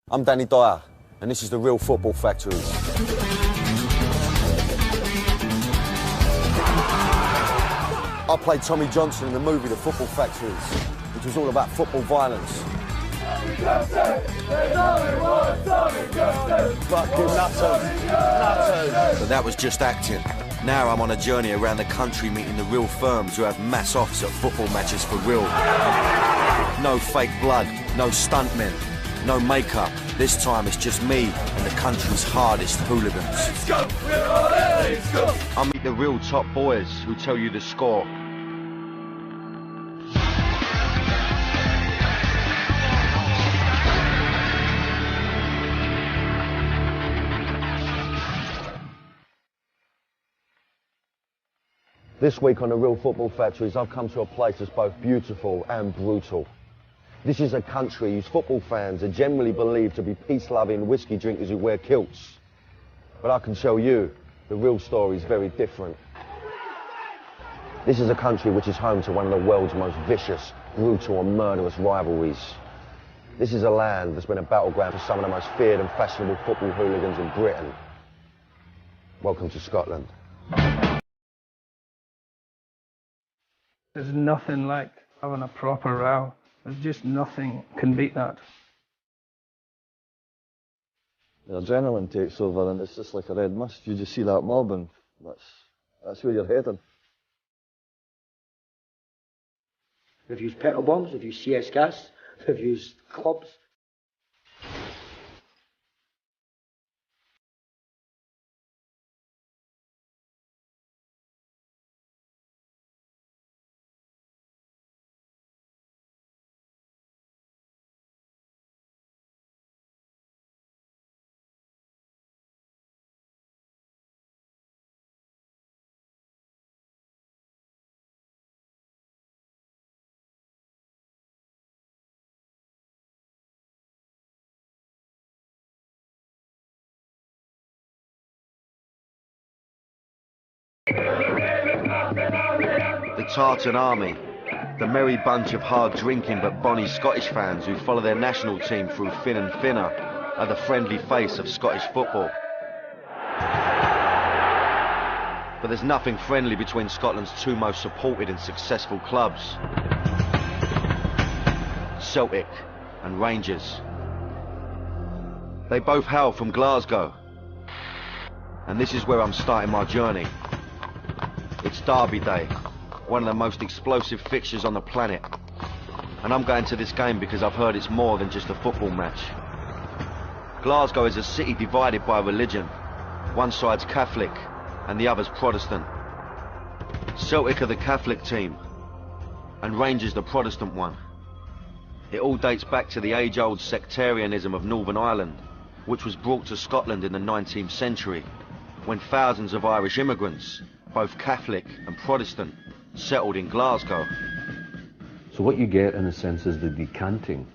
I'm Danny Dyer, and this is the Real Football Factories. I played Tommy Johnson in the movie The Football Factories, which was all about football violence. Fucking nutters. But that was just acting. Now I'm on a journey around the country meeting the real firms who have mass offs at football matches for real. No fake blood, no stuntmen, no makeup. This time it's just me and the country's hardest hooligans. Let's go! Let's go! I meet the real top boys who tell you the score. This week on the Real Football Factories, I've come to a place that's both beautiful and brutal. This is a country whose football fans are generally believed to be peace-loving whiskey drinkers who wear kilts. But I can tell you, the real story is very different. This is a country which is home to one of the world's most vicious, brutal and murderous rivalries. This is a land that's been a battleground for some of the most feared and fashionable football hooligans in Britain. Welcome to Scotland. There's nothing like having a proper row. There's just nothing can beat that. The adrenaline takes over and it's just like a red mist. You just see that mob and that's where you're heading. We've used petrol bombs, we've used CS gas, we've used clubs. The Tartan Army, the merry bunch of hard-drinking but bonny Scottish fans who follow their national team through thin and thinner, are the friendly face of Scottish football. But there's nothing friendly between Scotland's two most supported and successful clubs, Celtic and Rangers. They both hail from Glasgow, and this is where I'm starting my journey. It's Derby Day, one of the most explosive fixtures on the planet. And I'm going to this game because I've heard it's more than just a football match. Glasgow is a city divided by religion. One side's Catholic and the other's Protestant. Celtic are the Catholic team and Rangers the Protestant one. It all dates back to the age-old sectarianism of Northern Ireland, which was brought to Scotland in the 19th century, when thousands of Irish immigrants, both Catholic and Protestant, settled in Glasgow. So what you get, in a sense, is the decanting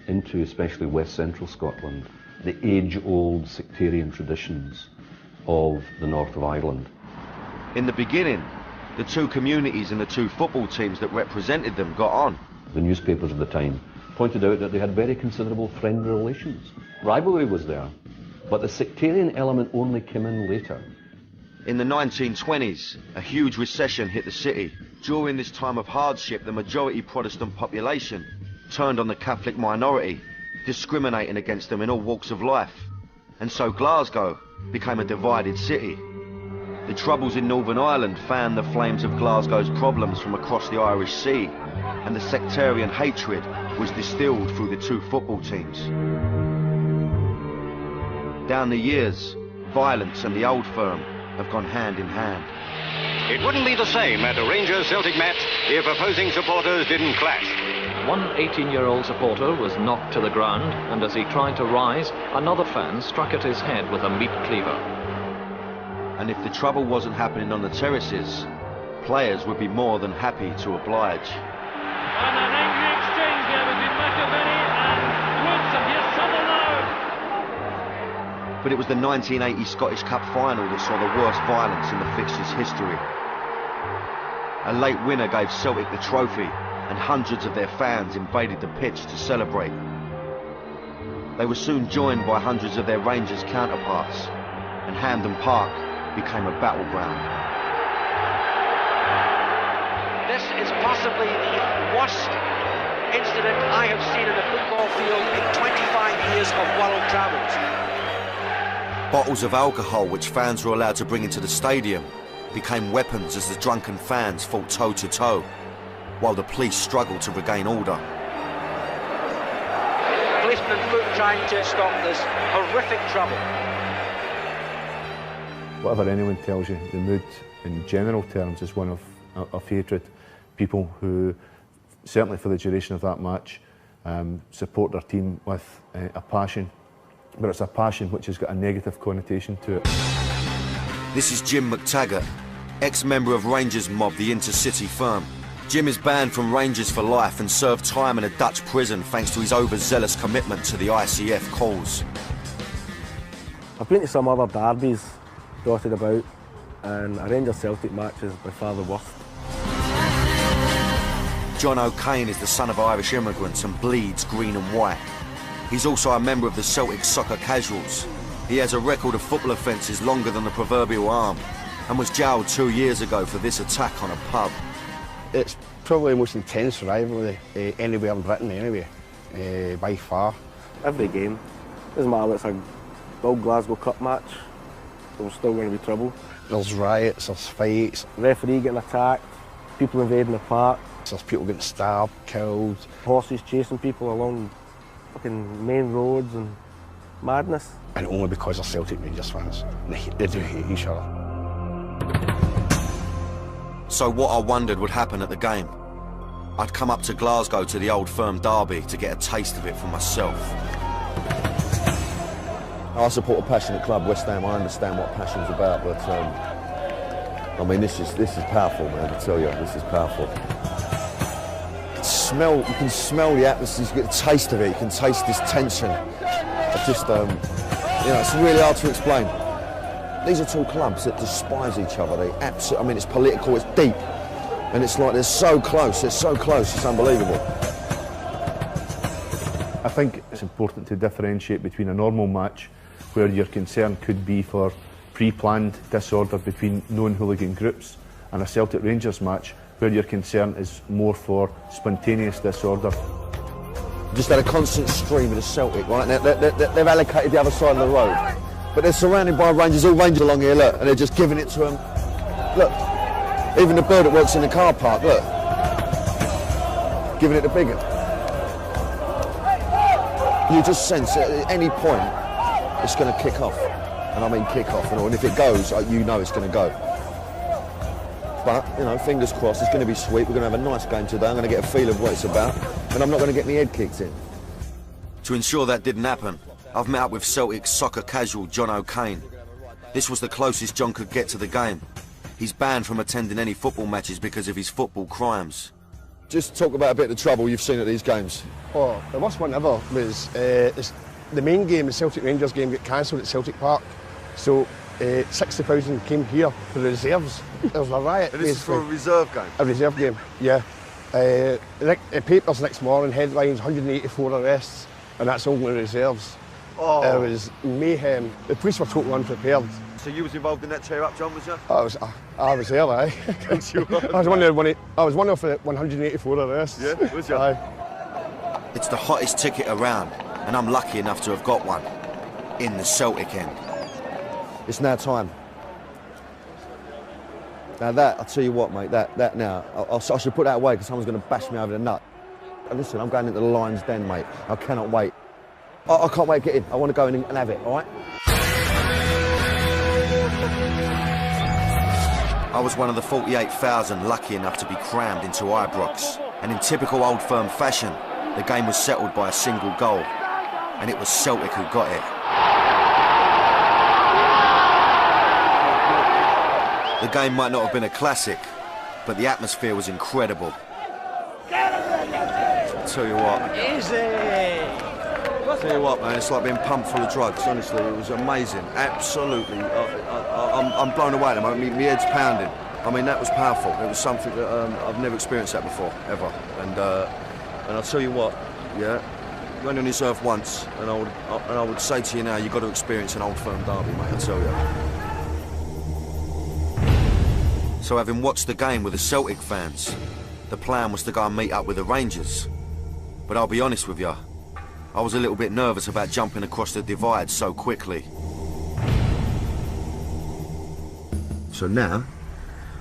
into, especially West Central Scotland, the age-old sectarian traditions of the north of Ireland. In the beginning, the two communities and the two football teams that represented them got on. The newspapers of the time pointed out that they had very considerable friendly relations. Rivalry was there, but the sectarian element only came in later. In the 1920s, a huge recession hit the city. During this time of hardship, the majority Protestant population turned on the Catholic minority, discriminating against them in all walks of life. And so Glasgow became a divided city. The troubles in Northern Ireland fanned the flames of Glasgow's problems from across the Irish Sea, and the sectarian hatred was distilled through the two football teams. Down the years, violence and the old firm have gone hand in hand. It wouldn't be the same at a Rangers-Celtic match if opposing supporters didn't clash. One 18-year-old supporter was knocked to the ground, and as he tried to rise, another fan struck at his head with a meat cleaver. And if the trouble wasn't happening on the terraces, players would be more than happy to oblige. And an angry exchange there between McAvenny and Woods, and here's trouble now. But it was the 1980 Scottish Cup final that saw the worst violence in the fixture's history. A late winner gave Celtic the trophy, and hundreds of their fans invaded the pitch to celebrate. They were soon joined by hundreds of their Rangers counterparts, and Hampden Park became a battleground. This is possibly the worst incident I have seen in the football field in 25 years of world travels. Bottles of alcohol which fans were allowed to bring into the stadium became weapons as the drunken fans fought toe-to-toe, while the police struggled to regain order. Policemen foot trying to stop this horrific trouble. Whatever anyone tells you, the mood in general terms is one of hatred. People who, certainly for the duration of that match, support their team with a passion, but it's a passion which has got a negative connotation to it. This is Jim McTaggart, ex-member of Rangers mob, the Intercity firm. Jim is banned from Rangers for life and served time in a Dutch prison thanks to his overzealous commitment to the ICF cause. I've been to some other derbies dotted about, and a Rangers Celtic match is by far the worst. John O'Kane is the son of Irish immigrants and bleeds green and white. He's also a member of the Celtic Soccer Casuals. He has a record of football offences longer than the proverbial arm and was jailed 2 years ago for this attack on a pub. It's probably the most intense rivalry anywhere in Britain anyway, by far. Every game, doesn't matter whether it's a old Glasgow Cup match, there's still going to be trouble. There's riots, there's fights. Referee getting attacked, people invading the park. There's people getting stabbed, killed. Horses chasing people along fucking main roads and madness. And only because they're Celtic Rangers fans. They do hate each other. So what I wondered would happen at the game. I'd come up to Glasgow to the Old Firm derby to get a taste of it for myself. I support a passionate club, West Ham. I understand what passion's about, but I mean, this is powerful, man. I tell you, this is powerful. You can smell the atmosphere. You get a taste of it. You can taste this tension. It's just, you know, it's really hard to explain. These are two clubs that despise each other. They absolutely, I mean, it's political, it's deep, and it's like they're so close. It's unbelievable. I think it's important to differentiate between a normal match where your concern could be for pre-planned disorder between known hooligan groups and a Celtic Rangers match where your concern is more for spontaneous disorder. Just had a constant stream of the Celtic, right? They've allocated the other side of the road, but they're surrounded by Rangers, all Rangers along here, look, and they're just giving it to them. Look, even the bird that works in the car park, look, giving it to Bigham. You just sense at any point it's going to kick off, and I mean kick off, and if it goes, you know it's going to go. But, you know, fingers crossed, it's going to be sweet. We're going to have a nice game today. I'm going to get a feel of what it's about, and I'm not going to get my head kicked in. To ensure that didn't happen, I've met up with Celtic soccer casual John O'Kane. This was the closest John could get to the game. He's banned from attending any football matches because of his football crimes. Just talk about a bit of the trouble you've seen at these games. Oh, the worst one ever was the main game, the Celtic Rangers game, got cancelled at Celtic Park. So 60,000 came here for the reserves. There was a riot. And this is for a reserve game? A reserve game, yeah. The papers next morning, headlines, 184 arrests, and that's only reserves. Oh. It was mayhem. The police were totally unprepared. So you was involved in that tear-up, John, was you? I was there, aye. I was one of the 184 arrests. Yeah, was you? Aye. It's the hottest ticket around, and I'm lucky enough to have got one in the Celtic end. It's now time. Now that, I'll tell you what, mate, that now, I should put that away because someone's going to bash me over the nut. Listen, I'm going into the Lion's Den, mate. I cannot wait. I can't wait to get in. I want to go in and have it, all right? I was one of the 48,000 lucky enough to be crammed into Ibrox. And in typical Old Firm fashion, the game was settled by a single goal. And it was Celtic who got it. The game might not have been a classic, but the atmosphere was incredible. I'll tell you what. I'll tell you what, man, it's like being pumped full of drugs, honestly. It was amazing, absolutely. I'm blown away at the moment, my head's pounding. I mean, that was powerful. It was something that I've never experienced that before, ever. And I'll tell you what, yeah, You're only on this earth once, and I would say to you now, you've got to experience an Old Firm derby, mate, I tell you. So having watched the game with the Celtic fans, the plan was to go and meet up with the Rangers. But I'll be honest with you, I was a little bit nervous about jumping across the divide so quickly. So now,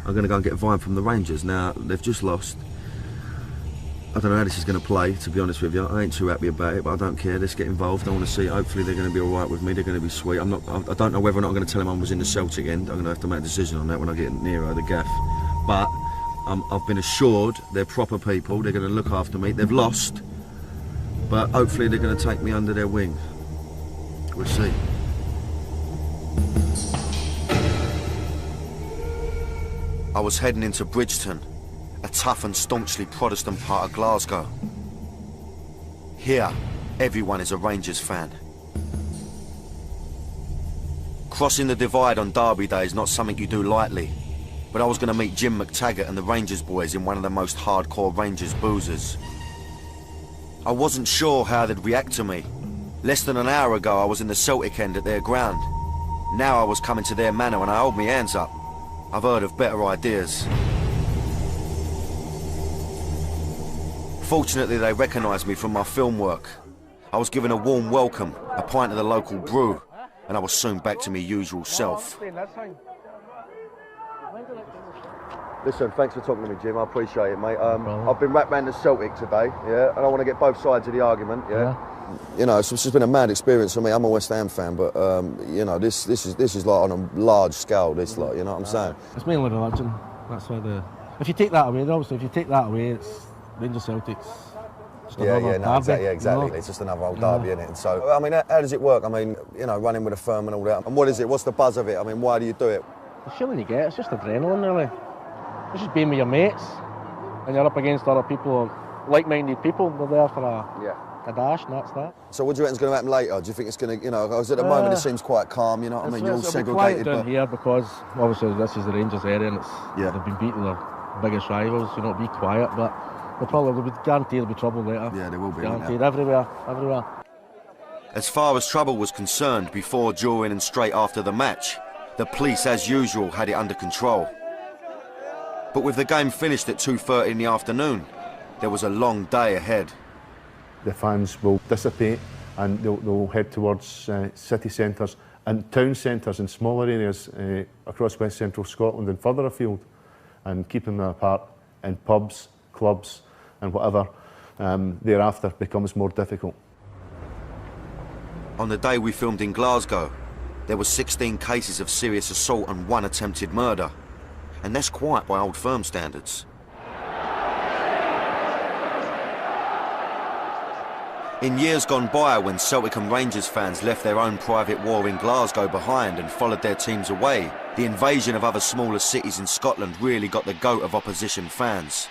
I'm going to go and get a vine from the Rangers. Now, they've just lost. I don't know how this is going to play, to be honest with you. I ain't too happy about it, but I don't care. Let's get involved. I want to see it. Hopefully they're going to be all right with me. They're going to be sweet. I don't know whether or not I'm going to tell them I was in the Celtic end. I'm going to have to make a decision on that when I get nearer the gaff. But I've been assured they're proper people. They're going to look after me. They've lost, but hopefully they're going to take me under their wing. We'll see. I was heading into Bridgeton, a tough and staunchly Protestant part of Glasgow. Here, everyone is a Rangers fan. Crossing the divide on Derby Day is not something you do lightly, but I was going to meet Jim McTaggart and the Rangers boys in one of the most hardcore Rangers boozers. I wasn't sure how they'd react to me. Less than an hour ago I was in the Celtic end at their ground. Now I was coming to their manor and I hold my hands up. I've heard of better ideas. Fortunately, they recognised me from my film work. I was given a warm welcome, a pint of the local brew, and I was soon back to my usual self. Listen, thanks for talking to me, Jim. I appreciate it, mate. I've been wrapped round the Celtic today, yeah, and I want to get both sides of the argument, yeah. You know, it's just been a mad experience for me. I'm a West Ham fan, but you know, this is like on a large scale. This, like, you know what I'm saying? It's mainly religion. That's why if you take that away, obviously, if you take that away, it's Rangers Celtics. Exactly. You know? It's just another old derby, isn't it? And so, I mean, how does it work? I mean, you know, running with a firm and all that. And what is it? What's the buzz of it? I mean, why do you do it? The feeling you get, it's just adrenaline, really. It's just being with your mates, and you're up against other people, like-minded people. They're there for a dash, and that's that. So what do you reckon's going to happen later? Do you think it's going to, you know, because at the moment it seems quite calm, you know what I mean? You're all segregated. It's quiet down here because, obviously, this is the Rangers area, and they've been beating their biggest rivals, you know, be quiet, but there'll be guaranteed there'll be trouble later. Yeah, there will be. Guaranteed, everywhere. As far as trouble was concerned, before, during and straight after the match, the police, as usual, had it under control. But with the game finished at 2:30 in the afternoon, there was a long day ahead. The fans will dissipate and they'll head towards city centres and town centres in smaller areas across West Central Scotland and further afield, and keeping them apart in pubs, clubs and whatever thereafter becomes more difficult. On the day we filmed in Glasgow, there were 16 cases of serious assault and 1 attempted murder. And that's quiet by Old Firm standards. In years gone by, when Celtic and Rangers fans left their own private war in Glasgow behind and followed their teams away, the invasion of other smaller cities in Scotland really got the goat of opposition fans.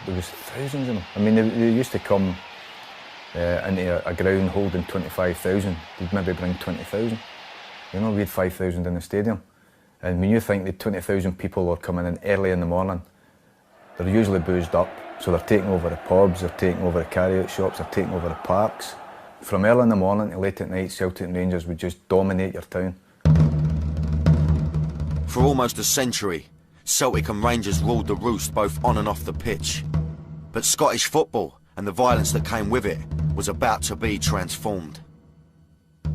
There was thousands of them. I mean, they used to come into a ground holding 25,000. They'd maybe bring 20,000. You know, we had 5,000 in the stadium. And when you think that 20,000 people are coming in early in the morning, they're usually boozed up. So they're taking over the pubs, they're taking over the carry-out shops, they're taking over the parks. From early in the morning to late at night, Celtic and Rangers would just dominate your town. For almost a century, Celtic and Rangers ruled the roost both on and off the pitch. But Scottish football, and the violence that came with it, was about to be transformed.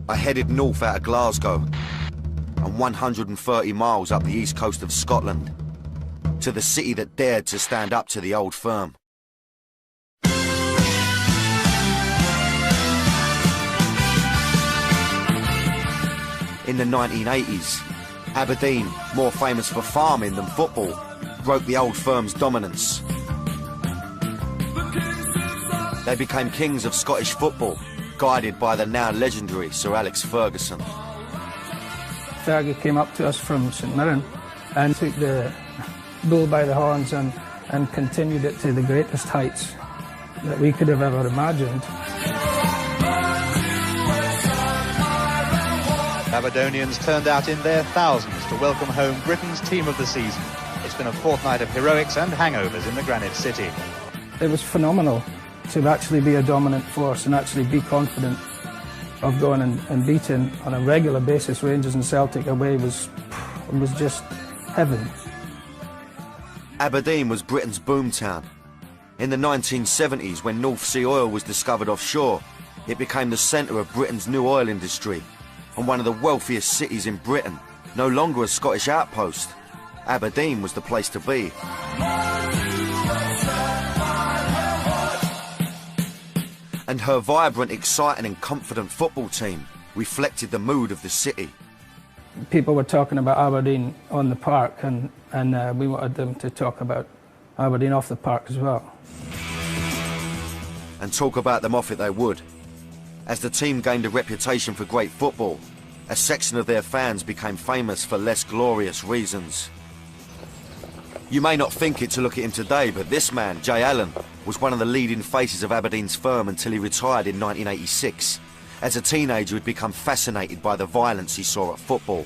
I headed north out of Glasgow, and 130 miles up the east coast of Scotland, to the city that dared to stand up to the Old Firm. In the 1980s, Aberdeen, more famous for farming than football, broke the Old Firm's dominance. They became kings of Scottish football, guided by the now legendary Sir Alex Ferguson. Fergie came up to us from St Mirren and took the bull by the horns and continued it to the greatest heights that we could have ever imagined. Aberdonians turned out in their thousands to welcome home Britain's team of the season. It's been a fortnight of heroics and hangovers in the Granite City. It was phenomenal to actually be a dominant force and actually be confident of going and beating on a regular basis Rangers and Celtic away was just heaven. Aberdeen was Britain's boomtown. In the 1970s, when North Sea oil was discovered offshore, it became the centre of Britain's new oil industry and one of the wealthiest cities in Britain, no longer a Scottish outpost. Aberdeen was the place to be. And her vibrant, exciting and confident football team reflected the mood of the city. People were talking about Aberdeen on the park, and we wanted them to talk about Aberdeen off the park as well. And talk about them off it they would. As the team gained a reputation for great football, a section of their fans became famous for less glorious reasons. You may not think it to look at him today, but this man, Jay Allen, was one of the leading faces of Aberdeen's firm until he retired in 1986. As a teenager, he'd become fascinated by the violence he saw at football.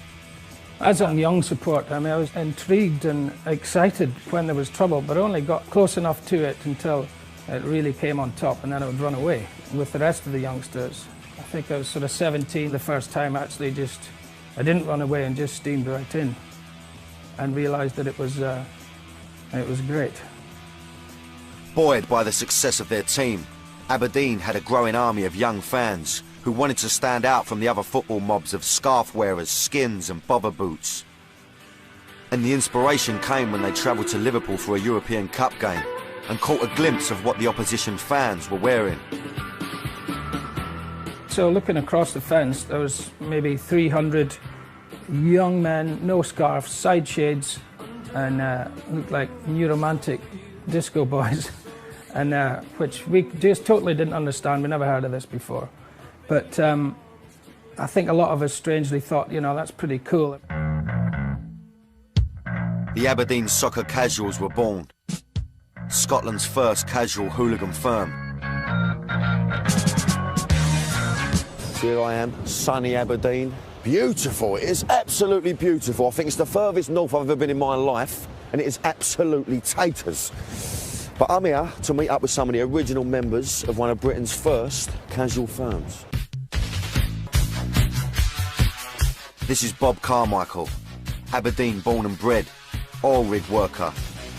As a young supporter, I was intrigued and excited when there was trouble, but only got close enough to it until it really came on top, and then I would run away with the rest of the youngsters. I think I was sort of 17 the first time, actually. I didn't run away and just steamed right in and realised that it was great. Buoyed by the success of their team, Aberdeen had a growing army of young fans who wanted to stand out from the other football mobs of scarf wearers, skins and bobber boots. And the inspiration came when they travelled to Liverpool for a European Cup game and caught a glimpse of what the opposition fans were wearing. So looking across the fence, there was maybe 300 young men, no scarves, side shades, and looked like new romantic disco boys, and which we just totally didn't understand. We never heard of this before. But I think a lot of us strangely thought, you know, that's pretty cool. The Aberdeen Soccer Casuals were born, Scotland's first casual hooligan firm. Here I am, sunny Aberdeen. Beautiful, it is absolutely beautiful. I think it's the furthest north I've ever been in my life, and it is absolutely taters. But I'm here to meet up with some of the original members of one of Britain's first casual firms. This is Bob Carmichael, Aberdeen born and bred, oil rig worker,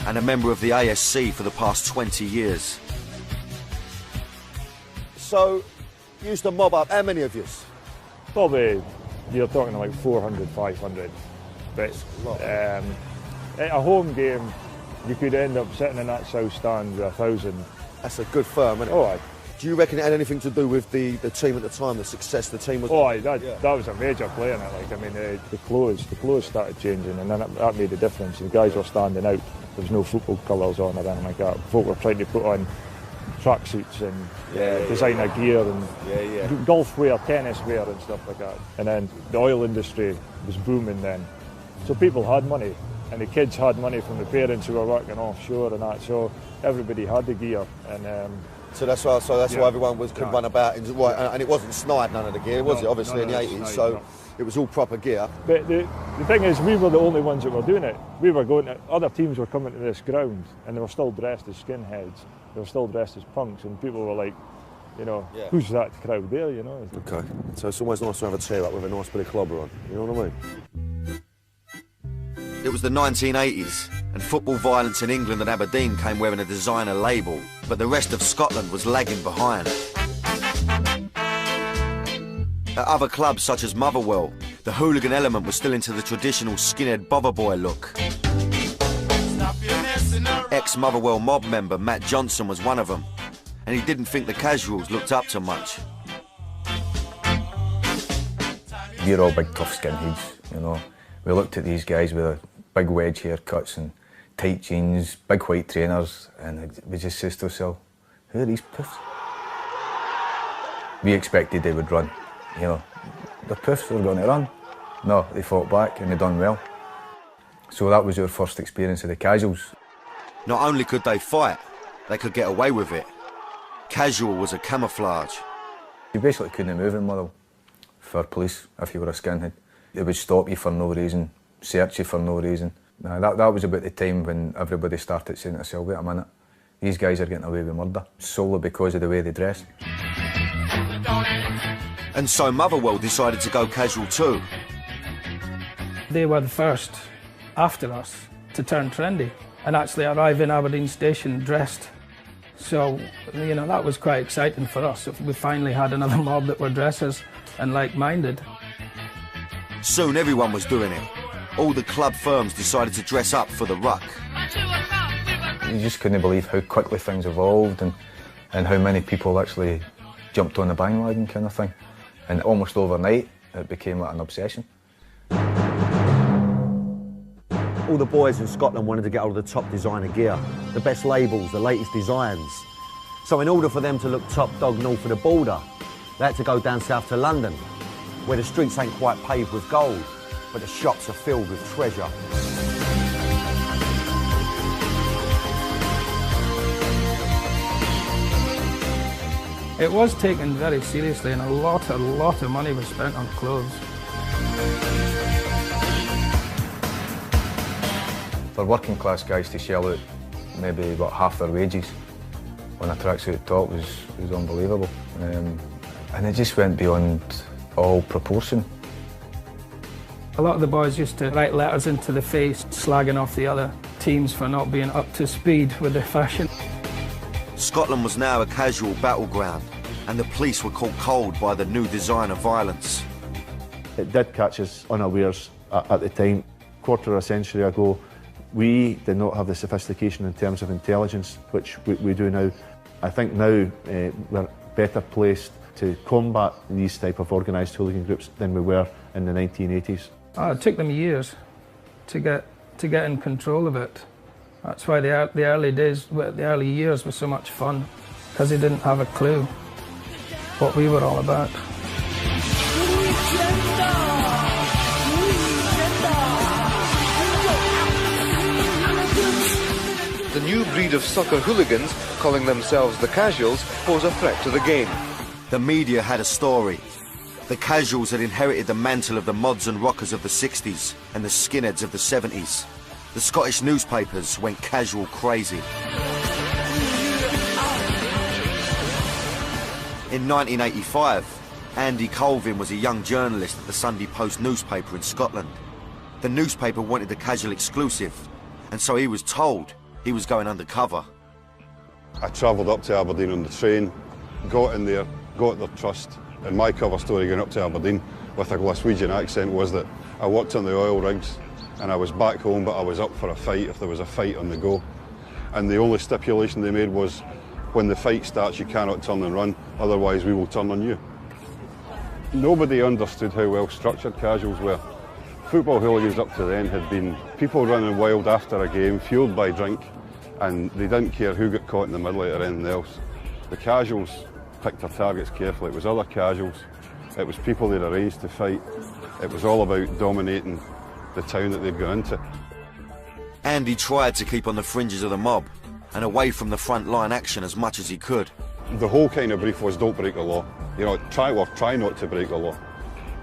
and a member of the ASC for the past 20 years. So, you used to mob up, how many of you? Probably, you're talking like 400, 500. But at a home game, you could end up sitting in that south stand with 1,000. That's a good firm, isn't it? Oh, aye. Do you reckon it had anything to do with the team at the time, the success the team was? Oh, aye, that was a major play in it. Like, I mean, the clothes started changing, and then that made a difference. The guys were standing out. There was no football colours on or anything like that. Folk were trying to put on tracksuits and designer gear and golf wear, tennis wear and stuff like that. And then the oil industry was booming then. So people had money, and the kids had money from the parents who were working offshore and that. So everybody had the gear. And so that's why everyone could run about. And it wasn't snide, none of the gear, was it? Obviously in the 80s. So it was all proper gear. But the thing is, we were the only ones that were doing it. We were going to, other teams were coming to this ground, and they were still dressed as skinheads. They were still dressed as punks, and people were like, you know, who's that crowd there, you know? Okay, so it's always nice to have a tear up with a nice bit of clobber on, you know what I mean? It was the 1980s, and football violence in England and Aberdeen came wearing a designer label, but the rest of Scotland was lagging behind. At other clubs such as Motherwell, the hooligan element was still into the traditional skinhead bobber boy look. Ex-Motherwell mob member Matt Johnson was one of them, and he didn't think the casuals looked up to much. We're all big tough skinheads, you know. We looked at these guys with their big wedge haircuts and tight jeans, big white trainers, and we just said to ourselves, who are these puffs? We expected they would run, you know. The puffs were going to run. No, they fought back and they done well. So that was our first experience of the casuals. Not only could they fight, they could get away with it. Casual was a camouflage. You basically couldn't move in Motherwell for police if you were a skinhead. They would stop you for no reason, search you for no reason. That was about the time when everybody started saying to themselves, wait a minute, these guys are getting away with murder, solely because of the way they dress. And so Motherwell decided to go casual too. They were the first, after us, to turn trendy and actually arrive in Aberdeen station dressed. So, you know, that was quite exciting for us. We finally had another mob that were dressers and like-minded. Soon everyone was doing it. All the club firms decided to dress up for the ruck. You just couldn't believe how quickly things evolved and how many people actually jumped on the bandwagon kind of thing. And almost overnight, it became like an obsession. All the boys in Scotland wanted to get all the top designer gear, the best labels, the latest designs. So in order for them to look top dog north of the border, they had to go down south to London, where the streets ain't quite paved with gold, but the shops are filled with treasure. It was taken very seriously and a lot of money was spent on clothes. For working class guys to shell out maybe about half their wages on a tracksuit top was unbelievable. And it just went beyond all proportion. A lot of the boys used to write letters into the face, slagging off the other teams for not being up to speed with the fashion. Scotland was now a casual battleground, and the police were caught cold by the new design of violence. It did catch us unawares at the time. Quarter of a century ago, we did not have the sophistication in terms of intelligence, which we do now. I think now we're better placed to combat these type of organised hooligan groups than we were in the 1980s. It took them years to get in control of it. That's why the early years were so much fun, because they didn't have a clue what we were all about. The new breed of soccer hooligans, calling themselves the Casuals, pose a threat to the game. The media had a story. The Casuals had inherited the mantle of the mods and rockers of the 60s and the skinheads of the 70s. The Scottish newspapers went casual crazy. In 1985, Andy Colvin was a young journalist at the Sunday Post newspaper in Scotland. The newspaper wanted the casual exclusive, and so he was told he was going undercover. I travelled up to Aberdeen on the train, got in there, got their trust, and my cover story going up to Aberdeen with a Glaswegian accent was that I worked on the oil rigs and I was back home, but I was up for a fight if there was a fight on the go. And the only stipulation they made was, when the fight starts, you cannot turn and run, otherwise we will turn on you. Nobody understood how well structured casuals were. Football hooligans up to then had been people running wild after a game, fueled by drink, and they didn't care who got caught in the middle or anything else. The casuals picked their targets carefully. It was other casuals, it was people they'd arranged to fight, it was all about dominating the town that they'd gone into. Andy tried to keep on the fringes of the mob and away from the front line action as much as he could. The whole kind of brief was, don't break the law. You know, try not to break the law.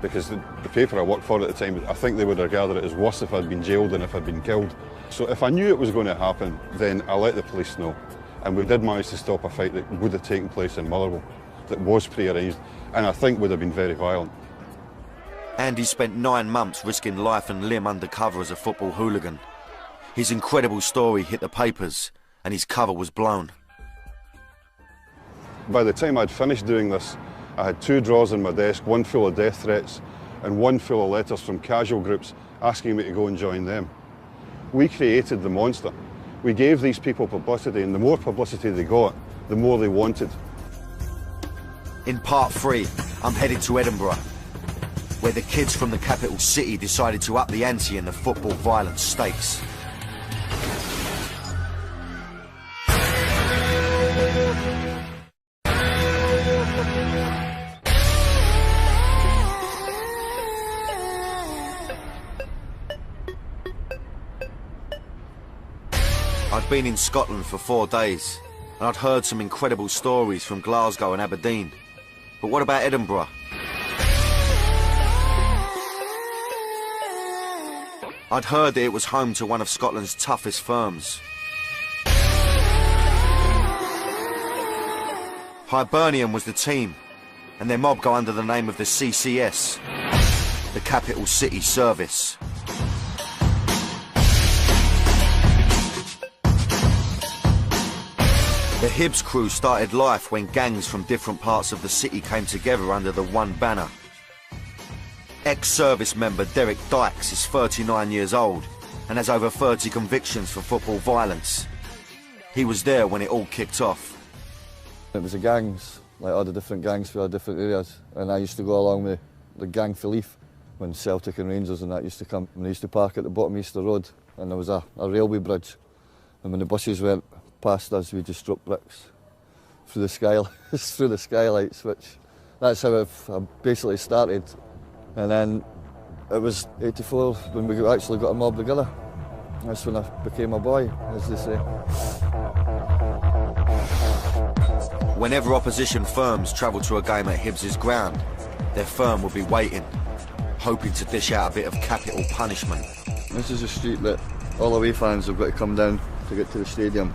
Because the paper I worked for at the time, I think they would regard it as worse if I'd been jailed than if I'd been killed. So if I knew it was going to happen, then I let the police know. And we did manage to stop a fight that would have taken place in Motherwell, that was pre-arranged, and I think would have been very violent. Andy spent 9 months risking life and limb undercover as a football hooligan. His incredible story hit the papers, and his cover was blown. By the time I'd finished doing this, I had 2 drawers in my desk, one full of death threats and one full of letters from casual groups asking me to go and join them. We created the monster. We gave these people publicity, and the more publicity they got, the more they wanted. In part 3, I'm headed to Edinburgh, where the kids from the capital city decided to up the ante in the football violence stakes. I'd been in Scotland for 4 days, and I'd heard some incredible stories from Glasgow and Aberdeen. But what about Edinburgh? I'd heard that it was home to one of Scotland's toughest firms. Hibernian was the team, and their mob go under the name of the CCS, the Capital City Service. The Hibs crew started life when gangs from different parts of the city came together under the one banner. Ex-service member Derek Dykes is 39 years old and has over 30 convictions for football violence. He was there when it all kicked off. It was the gangs, like all the different gangs for our different areas, and I used to go along with the gang for Leaf when Celtic and Rangers and that used to come. And they used to park at the bottom of Easter Road, and there was a railway bridge, and when the buses went past us, we just dropped bricks through the skylights, which that's how I basically started. And then it was 84 when we actually got a mob together. That's when I became a boy, as they say. Whenever opposition firms travel to a game at Hibs' ground, their firm will be waiting, hoping to dish out a bit of capital punishment. This is a street that all away fans have got to come down to get to the stadium.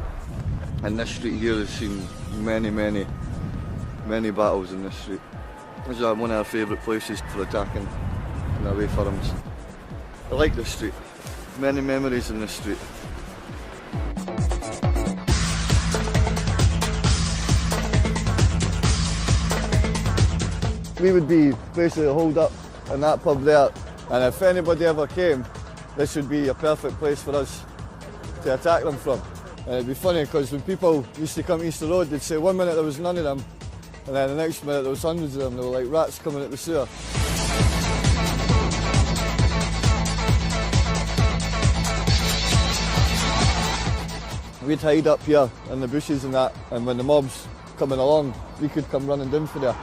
And this street here has seen many battles in this street. This is one of our favourite places for attacking and away firms. I like this street. Many memories in this street. We would be basically holed up in that pub there, and if anybody ever came, this would be a perfect place for us to attack them from. And it'd be funny because when people used to come Easter Road, they'd say 1 minute there was none of them, and then the next minute there was hundreds of them. They were like rats coming out the sewer. We'd hide up here in the bushes and that, and when the mob's coming along, we could come running down for there.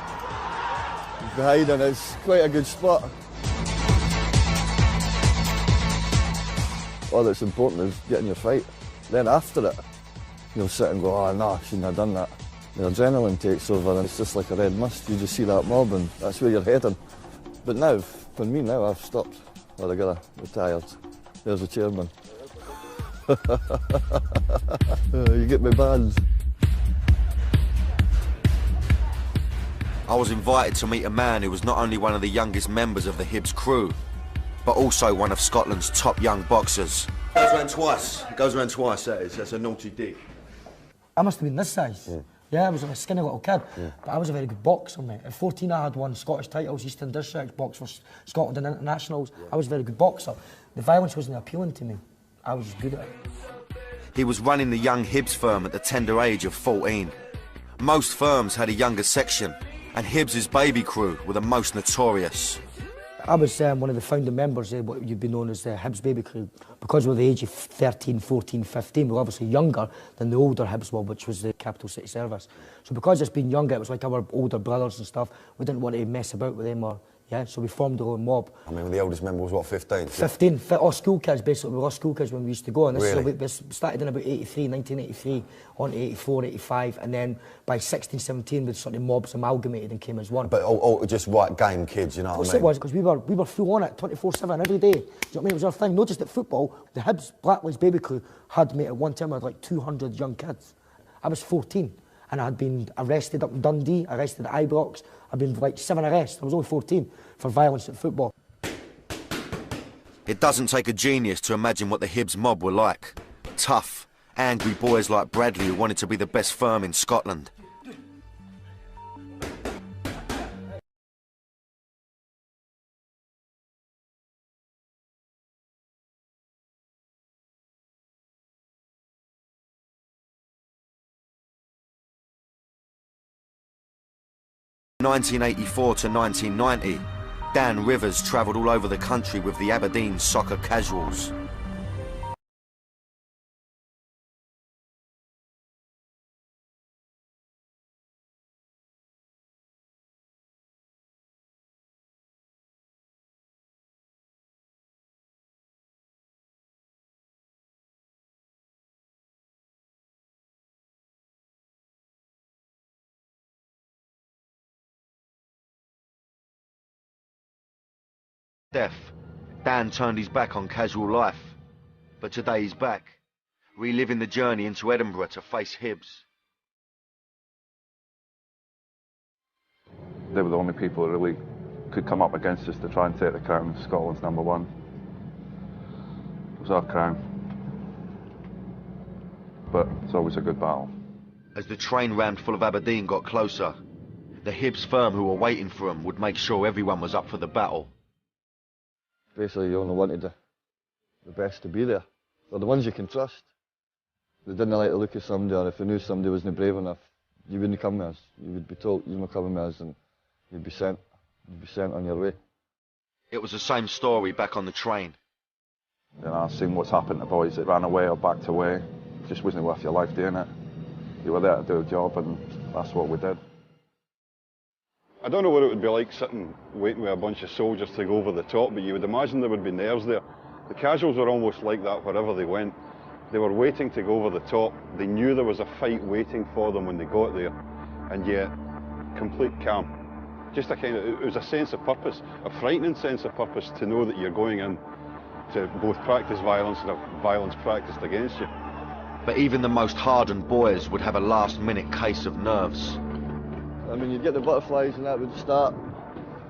We'd be hiding, it's quite a good spot. All that's important is getting your fight. Then after it, you'll sit and go, oh no, I shouldn't have done that. The adrenaline takes over and it's just like a red mist. You just see that mob and that's where you're heading. But now, for me now, I've stopped altogether, retired. There's the chairman. You get my bands. I was invited to meet a man who was not only one of the youngest members of the Hibs crew, but also one of Scotland's top young boxers. Goes around twice. It goes around twice, that is. That's a naughty dig. I must have been this size. Yeah, I was a skinny little kid, but I was a very good boxer, mate. At 14 I had won Scottish titles, Eastern Districts, boxed for Scotland and internationals. I was a very good boxer. The violence wasn't appealing to me. I was good at it. He was running the young Hibs firm at the tender age of 14. Most firms had a younger section, and Hibs' baby crew were the most notorious. I was one of the founding members of what you'd be known as the Hibs baby crew. Because we're the age of 13, 14, 15, we were obviously younger than the older Hibs were, which was the Capital City Service. So because it's been younger, it was like our older brothers and stuff. We didn't want to mess about with them or, so we formed our own mob. I mean, the oldest member was what, 15? 15, all school kids basically. We were all school kids when we used to go. And this really? We started in about 1983, on to 84, 85, and then by 16, 17, the sort of mobs amalgamated and came as one. But all just right game kids, you know what I mean? Of course it was, because we were full on it 24/7 every day. Do you know what I mean? It was our thing. Not just at football, the Hibs Blacklist baby crew had, mate, at one time I had like 200 young kids. I was 14 and I had been arrested up in Dundee, arrested at Ibrox. I'd been like 7 arrests. I was only 14 for violence at football. It doesn't take a genius to imagine what the Hibs mob were like. Tough, angry boys like Bradley who wanted to be the best firm in Scotland. From 1984 to 1990, Dan Rivers travelled all over the country with the Aberdeen soccer casuals. Death, Dan turned his back on casual life, but today he's back, reliving the journey into Edinburgh to face Hibs. They were the only people that really could come up against us to try and take the crown of Scotland's #1. It was our crown. But it's always a good battle. As the train ram full of Aberdeen got closer, the Hibs firm who were waiting for them would make sure everyone was up for the battle. Basically, you only wanted the best to be there, or the ones you can trust. They didn't like the look of somebody, or if they knew somebody wasn't brave enough, you wouldn't come with us. You would be told, you're not coming with us, and you'd be sent on your way. It was the same story back on the train. You know, I've seen what's happened to boys that ran away or backed away. It just wasn't worth your life doing it. You were there to do a job, and that's what we did. I don't know what it would be like sitting waiting with a bunch of soldiers to go over the top, but you would imagine there would be nerves there. The casuals were almost like that wherever they went. They were waiting to go over the top. They knew there was a fight waiting for them when they got there, and yet complete calm. Just a kind of, it was a sense of purpose, a frightening sense of purpose to know that you're going in to both practice violence and have violence practiced against you. But even the most hardened boys would have a last-minute case of nerves. I mean, you'd get the butterflies and that would start,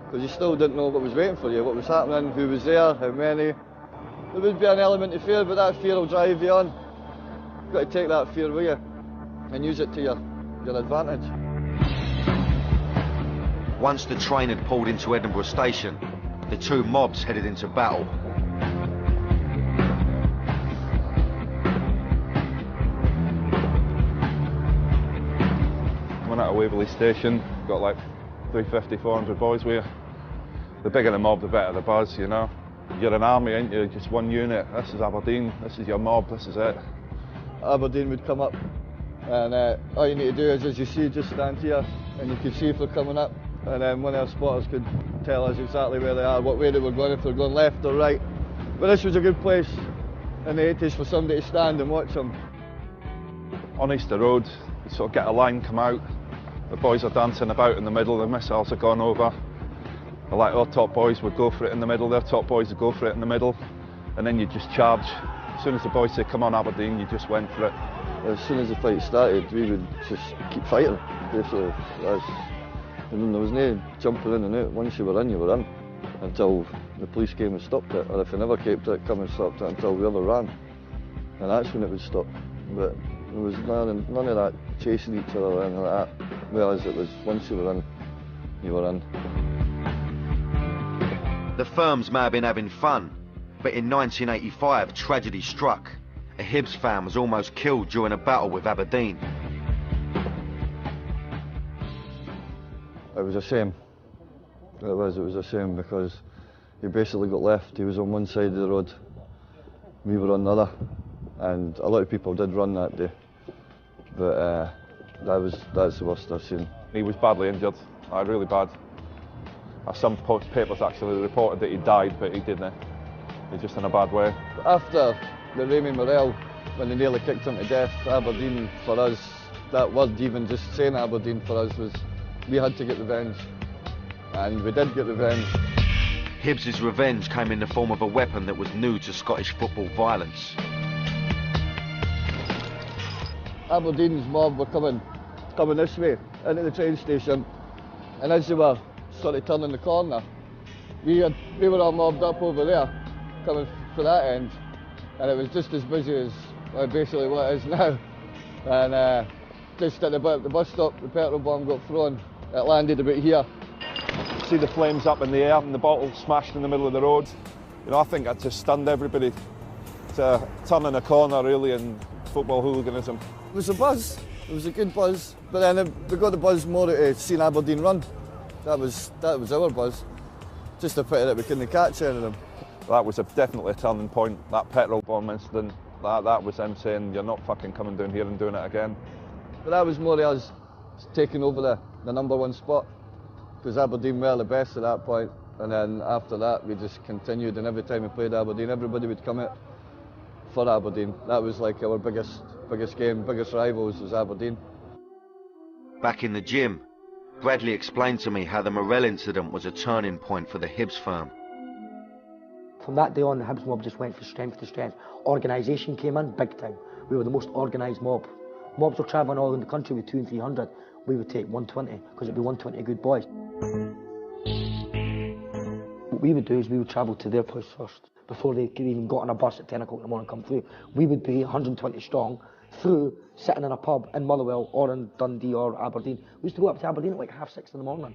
because you still didn't know what was waiting for you, what was happening, who was there, how many. There would be an element of fear, but that fear will drive you on. You've got to take that fear with you and use it to your advantage. Once the train had pulled into Edinburgh station, the two mobs headed into battle. Went out of Waverley Station, got like 350, 400 boys with you. The bigger the mob, the better the buzz, you know. You're an army, ain't you? Just one unit. This is Aberdeen, this is your mob, this is it. Aberdeen would come up, and all you need to do is, as you see, just stand here, and you can see if they're coming up, and then one of our spotters could tell us exactly where they are, what way they were going, if they're going left or right. But this was a good place in the 80s for somebody to stand and watch them. On Easter Road, you sort of get a line come out, the boys are dancing about in the middle, the missiles are gone over. Like our top boys would go for it in the middle, their top boys would go for it in the middle, and then you just charge. As soon as the boys say, come on Aberdeen, you just went for it. As soon as the fight started, we would just keep fighting, basically. And there was no jumping in and out. Once you were in, until the police came and stopped it, or if they never came to it, come and stopped it until we ever ran. And that's when it would stop. But there was none of that chasing each other or anything like that. Whereas it was, once you were in, you were in. The firms may have been having fun, but in 1985 tragedy struck. A Hibs fan was almost killed during a battle with Aberdeen. It was a shame. It was a shame, because he basically got left. He was on one side of the road, we were on the other, and a lot of people did run that day. But that's the worst I've seen. He was badly injured, really bad. Some papers actually reported that he died, but he didn't. He's just in a bad way. After the Raymond Morrell, when they nearly kicked him to death, Aberdeen for us, that word even just saying Aberdeen for us was, we had to get revenge. And we did get revenge. Hibs' revenge came in the form of a weapon that was new to Scottish football violence. Aberdeen's mob were coming this way, into the train station, and as they were sort of turning the corner, we were all mobbed up over there, coming for that end, and it was just as busy as basically what it is now. And just at the bus stop, the petrol bomb got thrown. It landed about here. See the flames up in the air and the bottle smashed in the middle of the road. You know, I think that just stunned everybody to turning a corner really in football hooliganism. It was a buzz. It was a good buzz, but then we got the buzz more at seeing Aberdeen run. That was our buzz. Just a pity that we couldn't catch any of them. That was definitely a turning point. That petrol bomb incident, that was them saying, you're not fucking coming down here and doing it again. But that was more us taking over the #1 spot, because Aberdeen were the best at that point, and then after that we just continued, and every time we played Aberdeen, everybody would come out for Aberdeen. That was like our biggest game, biggest rivals was Aberdeen. Back in the gym, Bradley explained to me how the Morrell incident was a turning point for the Hibs firm. From that day on, the Hibs mob just went from strength to strength. Organisation came in big time. We were the most organised mob. Mobs were travelling all in the country with 200 and 300. We would take 120, because it'd be 120 good boys. What we would do is we would travel to their place first, before they could even got on a bus at 10 o'clock in the morning and come through. We would be 120 strong, through, sitting in a pub in Motherwell or in Dundee or Aberdeen. We used to go up to Aberdeen at like 6:30 in the morning.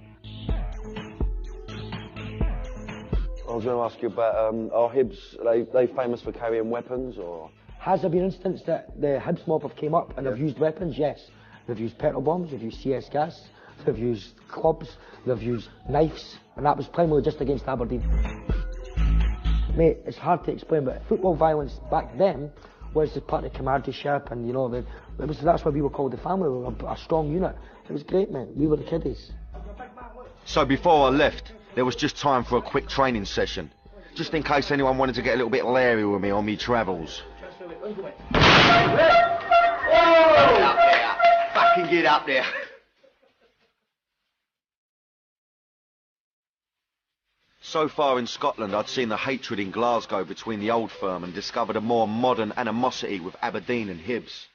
I was going to ask you about, are Hibs, are they famous for carrying weapons, or? Has there been instances that the Hibs mob have came up and they've used weapons? Yes. They've used petrol bombs, they've used CS gas, they've used clubs, they've used knives, and that was primarily just against Aberdeen. Mate, it's hard to explain, but football violence back then was just part of camaraderie, and you know, that's why we were called the family. We were a strong unit. It was great, man. We were the kiddies. So before I left, there was just time for a quick training session, just in case anyone wanted to get a little bit leery with me on me travels. Get up there. Fucking get up there. So far in Scotland, I'd seen the hatred in Glasgow between the old firm and discovered a more modern animosity with Aberdeen and Hibs.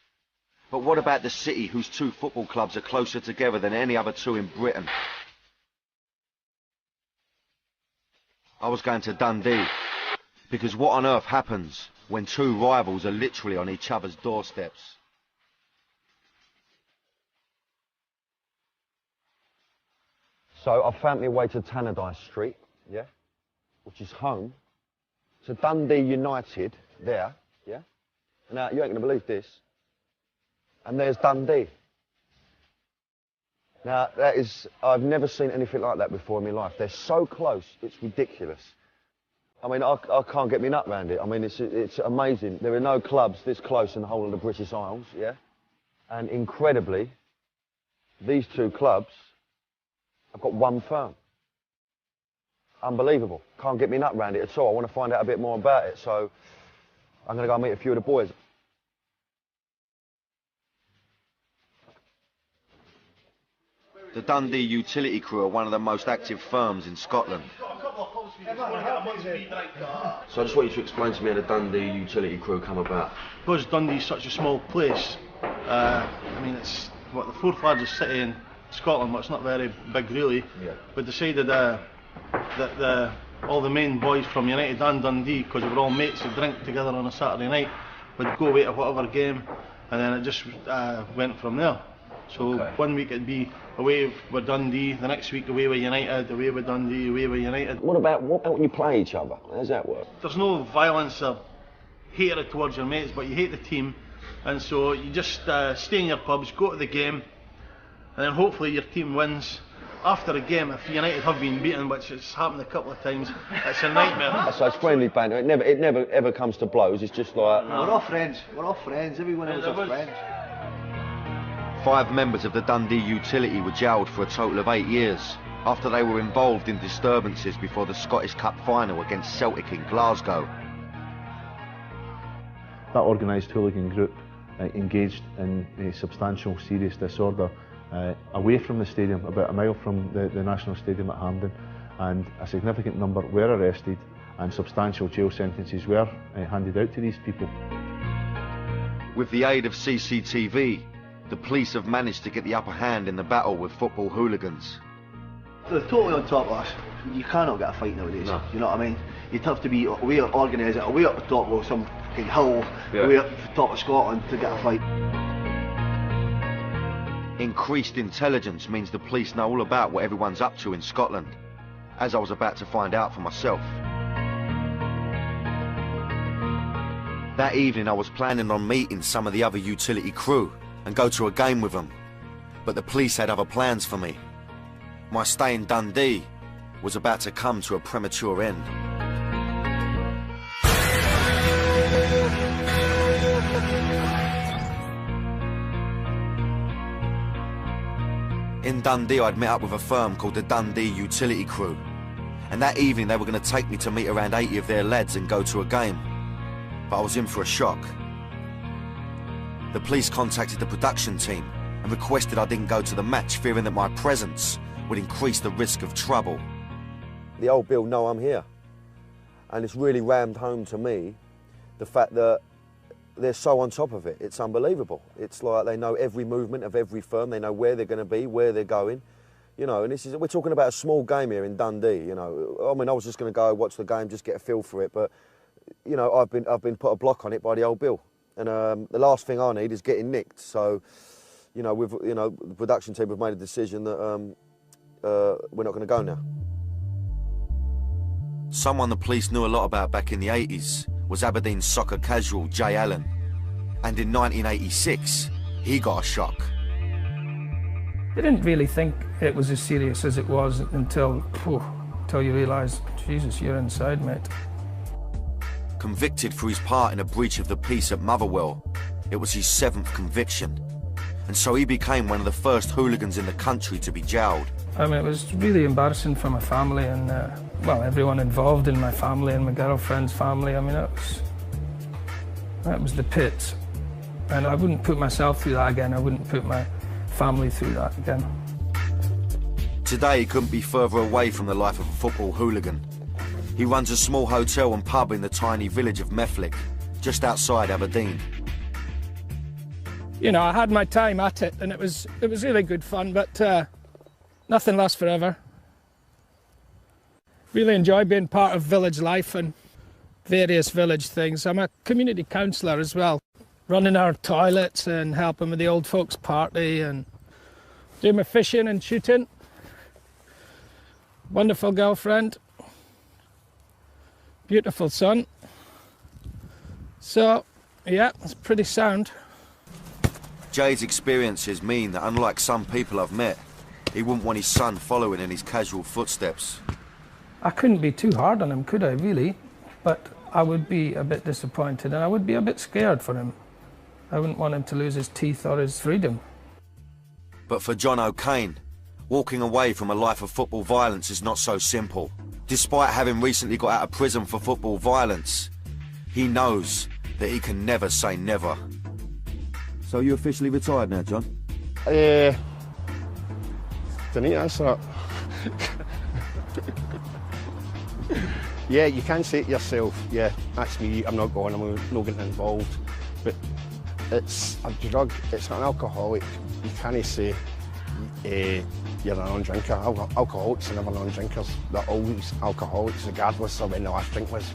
But what about the city whose two football clubs are closer together than any other two in Britain? I was going to Dundee, because what on earth happens when two rivals are literally on each other's doorsteps? So I found my way to Tannadice Street, yeah, which is home. So Dundee United there, yeah. Now, you ain't gonna believe this. And there's Dundee. Now, that is, I've never seen anything like that before in my life. They're so close, it's ridiculous. I mean, I can't get my nut round it. I mean, it's amazing. There are no clubs this close in the whole of the British Isles, yeah? And incredibly, these two clubs have got one firm. Unbelievable. Can't get me nut round it at all. I want to find out a bit more about it, so I'm going to go meet a few of the boys. The Dundee utility crew are one of the most active firms in Scotland. So I just want you to explain to me how the Dundee utility crew come about. Because Dundee's such a small place, I mean, it's what, the fourth largest city in Scotland, but it's not very big really. Yeah. We decided that all the main boys from United and Dundee, because we were all mates who drink together on a Saturday night, would go away to whatever game, and then it just went from there. So one week it'd be away with Dundee, the next week away with United, away with Dundee, away with United. What about when you play each other? How does that work? There's no violence or hatred towards your mates, but you hate the team, and so you just stay in your pubs, go to the game, and then hopefully your team wins. After a game, if United have been beaten, which has happened a couple of times, it's a nightmare. So it's friendly banter. It never ever comes to blows. It's just like We're all friends. We're all friends. Everyone else is friends. 5 members of the Dundee utility were jailed for a total of 8 years after they were involved in disturbances before the Scottish Cup final against Celtic in Glasgow. That organised hooligan group engaged in substantial serious disorder away from the stadium, about a mile from the National Stadium at Hampden, and a significant number were arrested and substantial jail sentences were handed out to these people. With the aid of CCTV, the police have managed to get the upper hand in the battle with football hooligans. They're totally on top of us. You cannot get a fight nowadays. No. You know what I mean? You'd have to be way organised, way up the top of some fucking hill, way up the top of Scotland to get a fight. Increased intelligence means the police know all about what everyone's up to in Scotland, as I was about to find out for myself. That evening I was planning on meeting some of the other utility crew and go to a game with them, but the police had other plans for me. My stay in Dundee was about to come to a premature end. In Dundee, I'd met up with a firm called the Dundee Utility Crew, and that evening they were going to take me to meet around 80 of their lads and go to a game. But I was in for a shock. The police contacted the production team and requested I didn't go to the match, fearing that my presence would increase the risk of trouble. The old Bill know I'm here, and it's really rammed home to me the fact that they're so on top of it. It's unbelievable. It's like they know every movement of every firm. They know where they're going to be, where they're going. You know, and we're talking about a small game here in Dundee. You know, I mean, I was just going to go watch the game, just get a feel for it, but you know, I've been put a block on it by the old Bill, and the last thing I need is getting nicked. So, you know, the production team have made a decision that we're not going to go now. Someone the police knew a lot about back in the 80s was Aberdeen soccer casual Jay Allen, and in 1986 he got a shock. I didn't really think it was as serious as it was until you realise, Jesus, you're inside, mate. Convicted for his part in a breach of the peace at Motherwell, it was his 7th conviction, and so he became one of the first hooligans in the country to be jailed. I mean, it was really embarrassing for my family and, well, everyone involved in my family and my girlfriend's family. I mean, that was the pits, and I wouldn't put myself through that again. I wouldn't put my family through that again. Today he couldn't be further away from the life of a football hooligan. He runs a small hotel and pub in the tiny village of Methlick, just outside Aberdeen. You know, I had my time at it, and it was really good fun, but nothing lasts forever. Really enjoy being part of village life and various village things. I'm a community councillor as well, running our toilets and helping with the old folks party and doing my fishing and shooting. Wonderful girlfriend. Beautiful son. So, yeah, it's pretty sound. Jay's experiences mean that unlike some people I've met, he wouldn't want his son following in his casual footsteps. I couldn't be too hard on him, could I, really? But I would be a bit disappointed and I would be a bit scared for him. I wouldn't want him to lose his teeth or his freedom. But for John O'Kane, walking away from a life of football violence is not so simple. Despite having recently got out of prison for football violence, he knows that he can never say never. So you officially retired now, John? Don't need to answer that. Yeah, you can say to yourself, yeah, that's me, I'm not going, I'm not getting involved. But it's a drug, it's an alcoholic. You can't say you're a non-drinker. Alcoholics are never non-drinkers. They're always alcoholics, regardless of when the last drink was.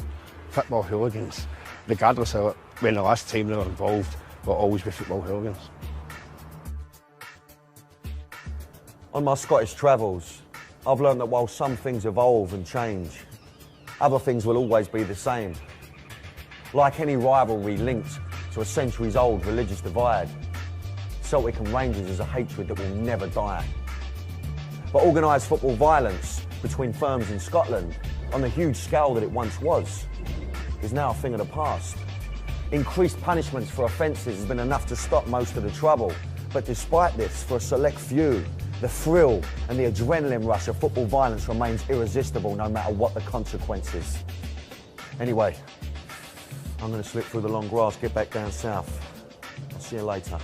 Football hooligans, regardless of when the last time they were involved, will always be football hooligans. On my Scottish travels, I've learned that while some things evolve and change, other things will always be the same. Like any rivalry linked to a centuries-old religious divide, Celtic and Rangers is a hatred that will never die. But organised football violence between firms in Scotland, on the huge scale that it once was, is now a thing of the past. Increased punishments for offences has been enough to stop most of the trouble. But despite this, for a select few, the thrill and the adrenaline rush of football violence remains irresistible no matter what the consequences. Anyway, I'm going to slip through the long grass, get back down south. I'll see you later.